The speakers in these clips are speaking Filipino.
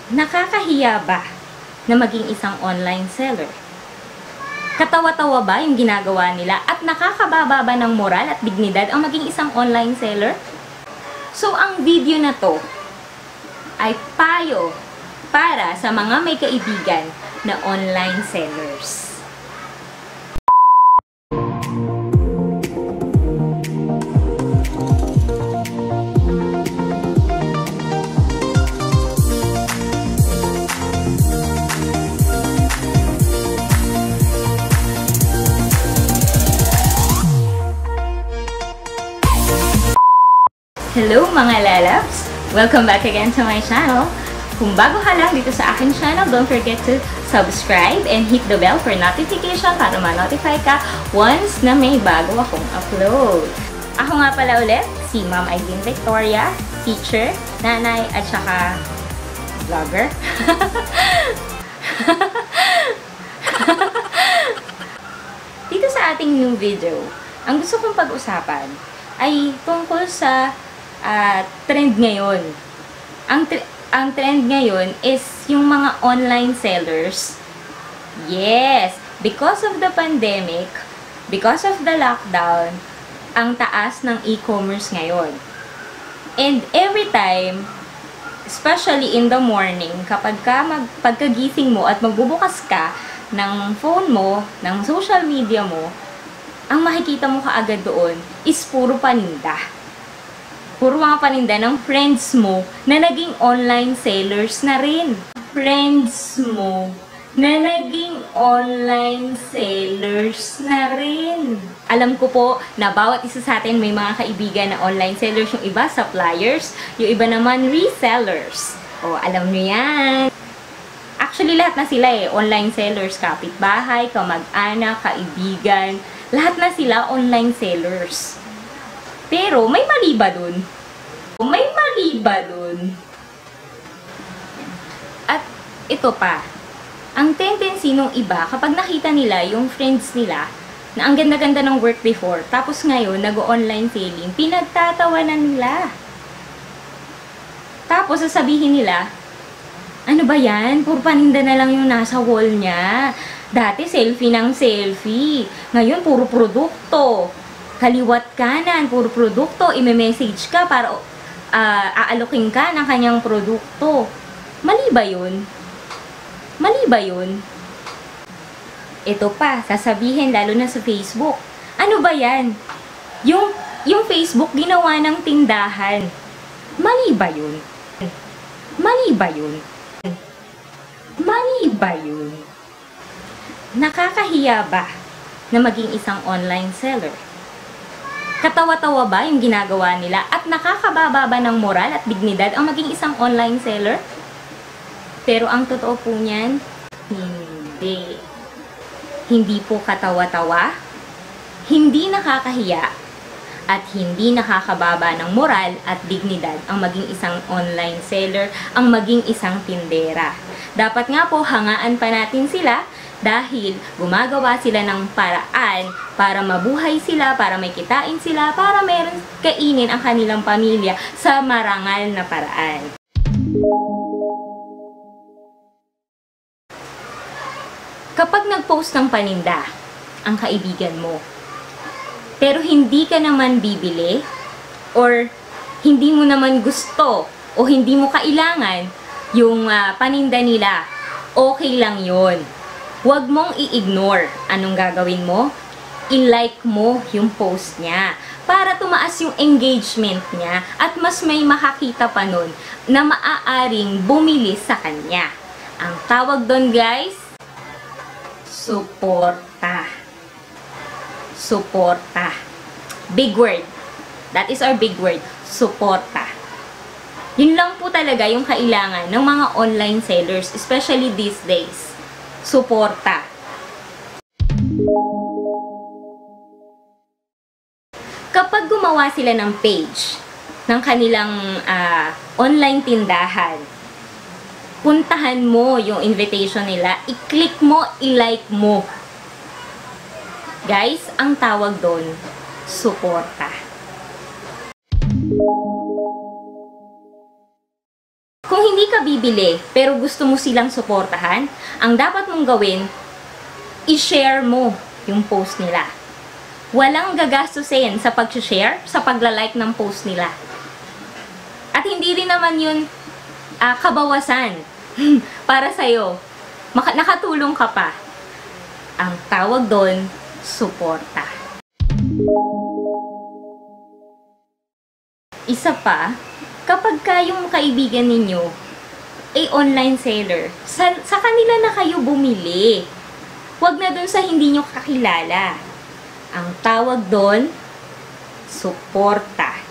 Nakakahiya ba na maging isang online seller? Katawa-tawa ba yung ginagawa nila at nakakababa ba ng moral at dignidad ang maging isang online seller? So, ang video na to ay payo para sa mga may kaibigan na online sellers. Hello mga lalabs! Welcome back again to my channel. Kung bago ka lang dito sa aking channel, don't forget to subscribe and hit the bell for notification para ma-notify ka once na may bago akong upload. Ako nga pala ulit, si Ma'am Aileen Victoria, teacher, nanay, at saka vlogger. Dito sa ating new video, ang gusto kong pag-usapan ay tungkol sa trend ngayon. Ang trend ngayon is yung mga online sellers. Yes, because of the pandemic, because of the lockdown, ang taas ng e-commerce ngayon. And every time, especially in the morning, pagkagising mo at magbubukas ka ng phone mo, ng social media mo, ang makikita mo kaagad doon is puro paninda. Puro mga paninda ng friends mo na naging online sellers na rin. Friends mo na naging online sellers na rin. Alam ko po na bawat isa sa atin may mga kaibigan na online sellers. Yung iba, suppliers. Yung iba naman, resellers. O, alam nyo yan. Actually, lahat na sila online sellers. Kapitbahay, kamag-anak, kaibigan. Lahat na sila online sellers. Pero, may mali ba dun? May mali ba dun? At ito pa, ang tendency nung iba, kapag nakita nila yung friends nila, na ang ganda-ganda ng work before, tapos ngayon, nag-online selling, pinagtatawanan nila. Tapos, sasabihin nila, ano ba yan? Puro paninda na lang yung nasa wall niya. Dati, selfie ng selfie. Ngayon, puro produkto. Kaliwat kanan, puro produkto, i-message ka para aalokin ka ng kanyang produkto. Mali ba yun? Mali ba yun? Ito pa, sasabihin lalo na sa Facebook. Ano ba yan? Yung Facebook ginawa ng tindahan. Mali ba yun? Mali ba yun? Mali ba yun? Nakakahiya ba na maging isang online seller? Katawa-tawa ba yung ginagawa nila at nakakababa ba ng moral at dignidad ang maging isang online seller? Pero ang totoo po niyan, hindi. Hindi po katawa-tawa, hindi nakakahiya, at hindi nakakababa ng moral at dignidad ang maging isang online seller, ang maging isang tindera. Dapat nga po hangaan pa natin sila dahil gumagawa sila ng paraan para mabuhay sila, para may kitain sila, para meron kainin ang kanilang pamilya sa marangal na paraan. Kapag nag-post ng paninda ang kaibigan mo, pero hindi ka naman bibili, or hindi mo naman gusto, o hindi mo kailangan yung paninda nila, okay lang yon. Huwag mong i-ignore. Anong gagawin mo? I-like mo yung post niya para tumaas yung engagement niya at mas may makakita pa nun na maaaring bumili sa kanya. Ang tawag doon, guys, suporta. Suporta. Big word. That is our big word. Suporta. Yun lang po talaga yung kailangan ng mga online sellers, especially these days. Suporta. Kapag gumawa sila ng page ng kanilang online tindahan, puntahan mo yung invitation nila, i-click mo, i-like mo. Guys, ang tawag doon, suporta. Kung hindi ka bibili, pero gusto mo silang suportahan, ang dapat mong gawin, i-share mo yung post nila. Walang gagastusin sa pag-share, sa pagla-like ng post nila. At hindi rin naman yun kabawasan para sa'yo. Nakatulong ka pa. Ang tawag doon, suporta. Isa pa, kapag yung kaibigan ninyo ay online seller, sa kanila na kayo bumili. Huwag na dun sa hindi nyo kakilala. Ang tawag doon, suporta.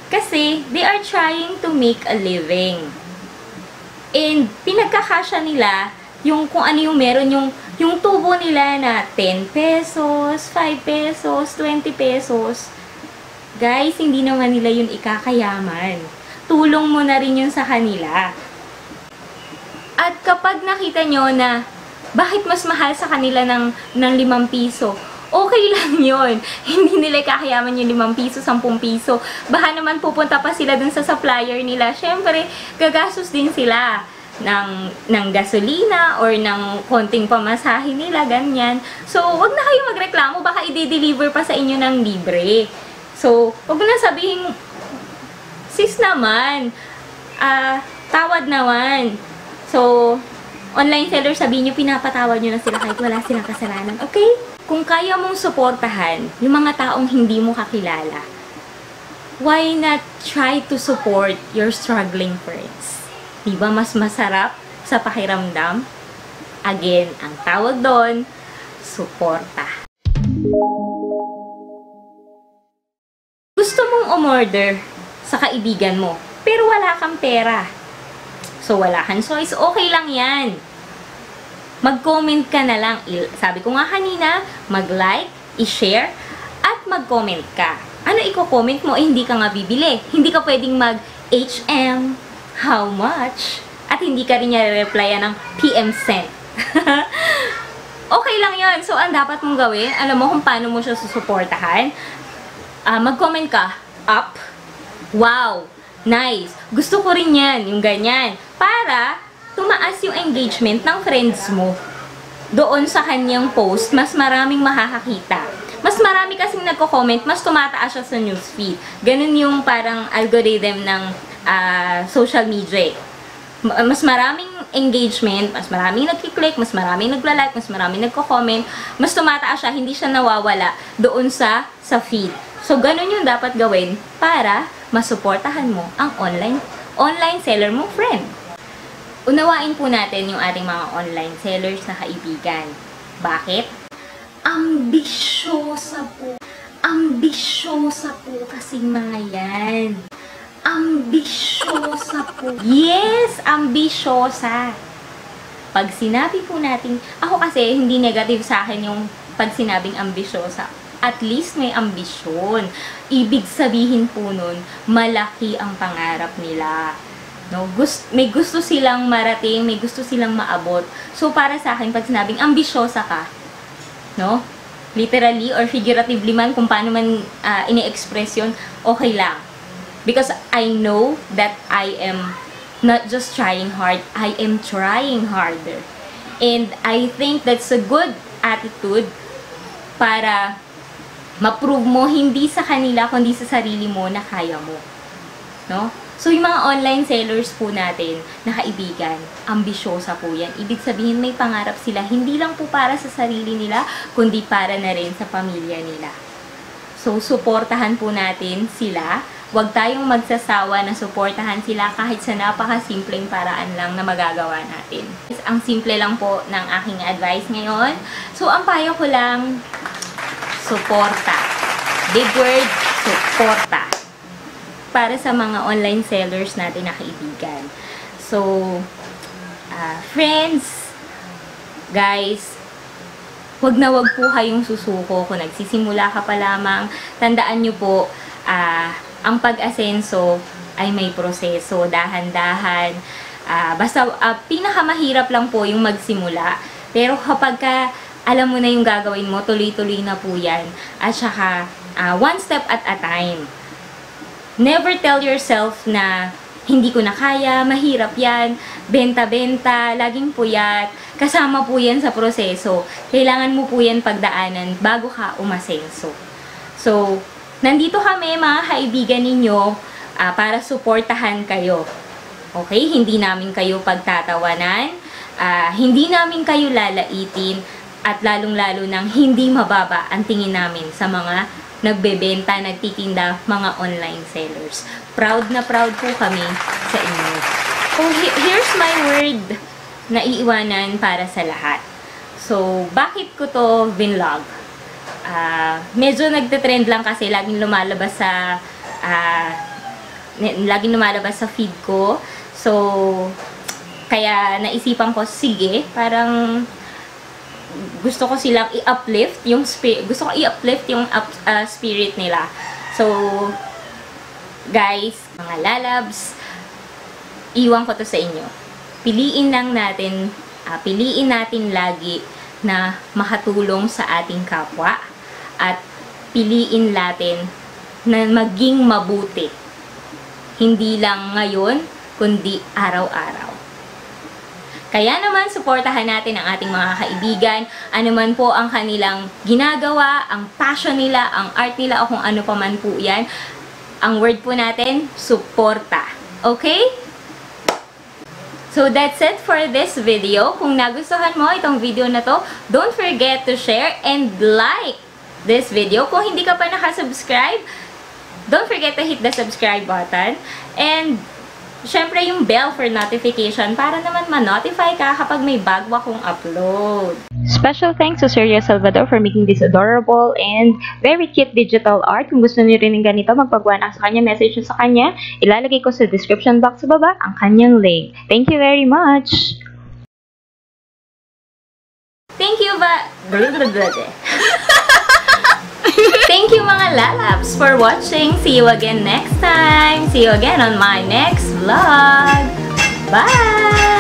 Kasi, they are trying to make a living. And, pinagkakasya nila, yung kung ano yung meron, yung tubo nila na 10 pesos, 5 pesos, 20 pesos. Guys, hindi naman nila yun ikakayaman. Tulong mo na rin yun sa kanila. At kapag nakita nyo na, bakit mas mahal sa kanila ng 5 piso? Okay lang yun. Hindi nila kakayaman yung 5 piso, 10 piso. Baka naman pupunta pa sila dun sa supplier nila. Siyempre, gagastos din sila ng gasolina or ng konting pamasahe nila, ganyan. So, wag na kayo magreklamo. Baka i-deliver pa sa inyo ng libre. So, wag na sabihin, sis naman, tawad naman. So, online seller, sabihin nyo, pinapatawad nyo na sila kahit wala silang kasalanan. Okay? Kung kaya mong suportahan yung mga taong hindi mo kakilala, why not try to support your struggling friends? Diba mas masarap sa pakiramdam? Again, ang tawag doon, suporta. Gusto mong umorder sa kaibigan mo, pero wala kang pera. So, wala kang choice. Okay lang yan. Mag-comment ka na lang. Sabi ko nga kanina, mag-like, i-share, at mag-comment ka. Ano i-comment mo? Hindi ka nga bibili. Hindi ka pwedeng mag-HM, how much? At hindi ka rin niya replyan ng PM sent. Okay lang yon. So, ang dapat mong gawin, alam mo kung paano mo siya susuportahan. Mag-comment ka, up, wow, nice, gusto ko rin yan, yung ganyan. Para tumaas yung engagement ng friends mo doon sa kanyang post, mas maraming makakakita. Mas marami kasing nagko-comment, mas tumataas siya sa newsfeed. Ganun yung parang algorithm ng social media. Mas maraming engagement, mas maraming nagki-click, mas maraming nagla-like, mas maraming nagko-comment, mas tumataas siya, hindi siya nawawala doon sa feed. So, ganun yung dapat gawin para masuportahan mo ang online seller mo friend. Unawain po natin yung ating mga online sellers na kaibigan. Bakit? Ambisyosa po. Ambisyosa po kasing mga yan. Ambisyosa po. Yes, ambisyosa. Pag sinabi po natin, ako kasi hindi negative sa akin yung pag sinabing ambisyosa. At least may ambisyon. Ibig sabihin po nun, malaki ang pangarap nila. No, may gusto silang marating, may gusto silang maabot. So, para sa akin, pag sinabing ambisyosa ka, no, literally or figuratively man, kung paano man ini-express yun, okay lang. Because I know that I am not just trying hard, I am trying harder. And I think that's a good attitude para ma-prove mo hindi sa kanila, kundi sa sarili mo na kaya mo. No? So, yung mga online sellers po natin na kaibigan, ambisyosa po yan. Ibig sabihin, may pangarap sila. Hindi lang po para sa sarili nila, kundi para na rin sa pamilya nila. So, suportahan po natin sila. Huwag tayong magsasawa na suportahan sila kahit sa napakasimpleng paraan lang na magagawa natin. Ang simple lang po ng aking advice ngayon. So, ang payo ko lang, suporta. Big word, suporta. Para sa mga online sellers natin na kaibigan. So, friends, guys, wag na wag po kayong susuko kung nagsisimula ka pa lamang. Tandaan nyo po, ang pag-asenso ay may proseso, dahan-dahan. Basta, pinakamahirap lang po yung magsimula. Pero kapag alam mo na yung gagawin mo, tuloy-tuloy na po yan. At saka, one step at a time. Never tell yourself na hindi ko na kaya, mahirap yan, benta-benta, laging puyat, kasama po yan sa proseso. Kailangan mo po yan pagdaanan bago ka umasenso. So, nandito kami mga kaibigan ninyo para suportahan kayo. Okay? Hindi namin kayo pagtatawanan, hindi namin kayo lalaitin, at lalong-lalo nang hindi mababa ang tingin namin sa mga nagbebenta, nagtitinda, mga online sellers. Proud na proud po kami sa inyo. So, here's my word na iiwanan para sa lahat. So, bakit ko to vinlog? Medyo nagte-trend lang kasi laging lumalabas sa feed ko. So, kaya naisipan ko, sige, parang gusto ko silang i-uplift yung spirit, spirit nila. So, guys, mga lalabs, iwan ko to sa inyo. Piliin natin lagi na makatulong sa ating kapwa at piliin natin na maging mabuti. Hindi lang ngayon, kundi araw-araw. Kaya naman, suportahan natin ang ating mga kaibigan, anuman po ang kanilang ginagawa, ang passion nila, ang art nila, o kung ano pa man po yan. Ang word po natin, suporta. Okay? So, that's it for this video. Kung nagustuhan mo itong video na to, don't forget to share and like this video. Kung hindi ka pa nakasubscribe, don't forget to hit the subscribe button. And syempre, yung bell for notification para naman ma-notify ka kapag may bago akong upload. Special thanks to Sergio Salvador for making this adorable and very cute digital art. Kung gusto niyo rin ng ganito, magpagawa na sa kanya, message sa kanya. Ilalagay ko sa description box sa baba ang kanyang link. Thank you very much! Thank you Thank you mga lalabs for watching. See you again next time. See you again on my next vlog. Bye!